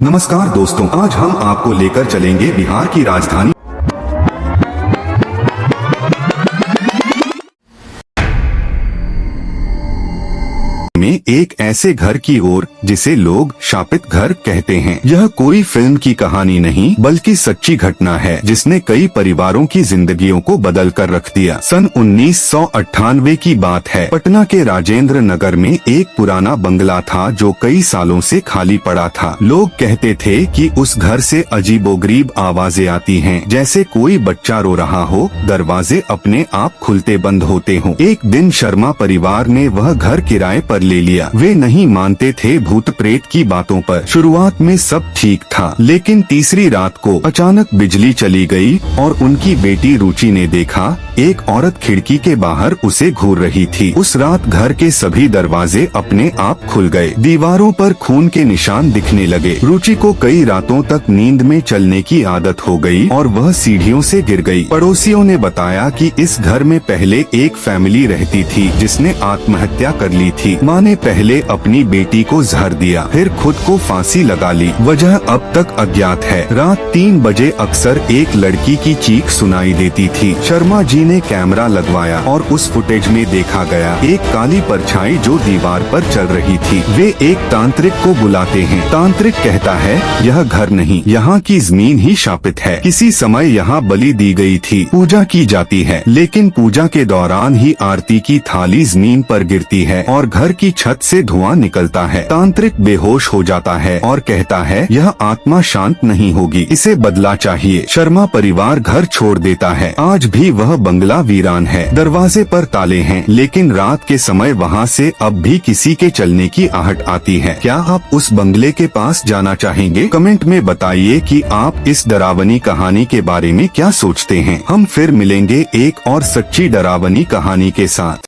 नमस्कार दोस्तों, आज हम आपको लेकर चलेंगे बिहार की राजधानी में एक ऐसे घर की ओर जिसे लोग शापित घर कहते हैं। यह कोई फिल्म की कहानी नहीं बल्कि सच्ची घटना है जिसने कई परिवारों की जिंदगियों को बदल कर रख दिया। सन 1998 की बात है। पटना के राजेंद्र नगर में एक पुराना बंगला था जो कई सालों से खाली पड़ा था। लोग कहते थे कि उस घर से अजीबोगरीब आवाजें आती हैं, जैसे कोई बच्चा रो रहा हो, दरवाजे अपने आप खुलते बंद होते हों। एक दिन शर्मा परिवार ने वह घर किराए पर ले लिया। वे नहीं मानते थे भूत प्रेत की बातों पर। शुरुआत में सब ठीक था, लेकिन तीसरी रात को अचानक बिजली चली गई और उनकी बेटी रुचि ने देखा एक औरत खिड़की के बाहर उसे घूर रही थी। उस रात घर के सभी दरवाजे अपने आप खुल गए। दीवारों पर खून के निशान दिखने लगे। रुचि को कई रातों तक नींद में चलने की आदत हो गई और वह सीढ़ियों से गिर गई। पड़ोसियों ने बताया कि इस घर में पहले एक फैमिली रहती थी जिसने आत्महत्या कर ली थी। माँ ने पहले अपनी बेटी को जहर दिया, फिर खुद को फांसी लगा ली। वजह अब तक अज्ञात है। रात 3 बजे अक्सर एक लड़की की चीख सुनाई देती थी। शर्मा जी ने कैमरा लगवाया और उस फुटेज में देखा गया एक काली परछाई जो दीवार पर चल रही थी। वे एक तांत्रिक को बुलाते हैं। तांत्रिक कहता है यह घर नहीं, यहाँ की जमीन ही शापित है। किसी समय यहाँ बलि दी गई थी, पूजा की जाती है, लेकिन पूजा के दौरान ही आरती की थाली जमीन पर गिरती है और घर की छत से धुआं निकलता है। तांत्रिक बेहोश हो जाता है और कहता है यह आत्मा शांत नहीं होगी, इसे बदला चाहिए। शर्मा परिवार घर छोड़ देता है। आज भी वह बंगला वीरान है। दरवाजे पर ताले हैं, लेकिन रात के समय वहाँ से अब भी किसी के चलने की आहट आती है। क्या आप उस बंगले के पास जाना चाहेंगे? कमेंट में बताइए कि आप इस डरावनी कहानी के बारे में क्या सोचते हैं। हम फिर मिलेंगे एक और सच्ची डरावनी कहानी के साथ।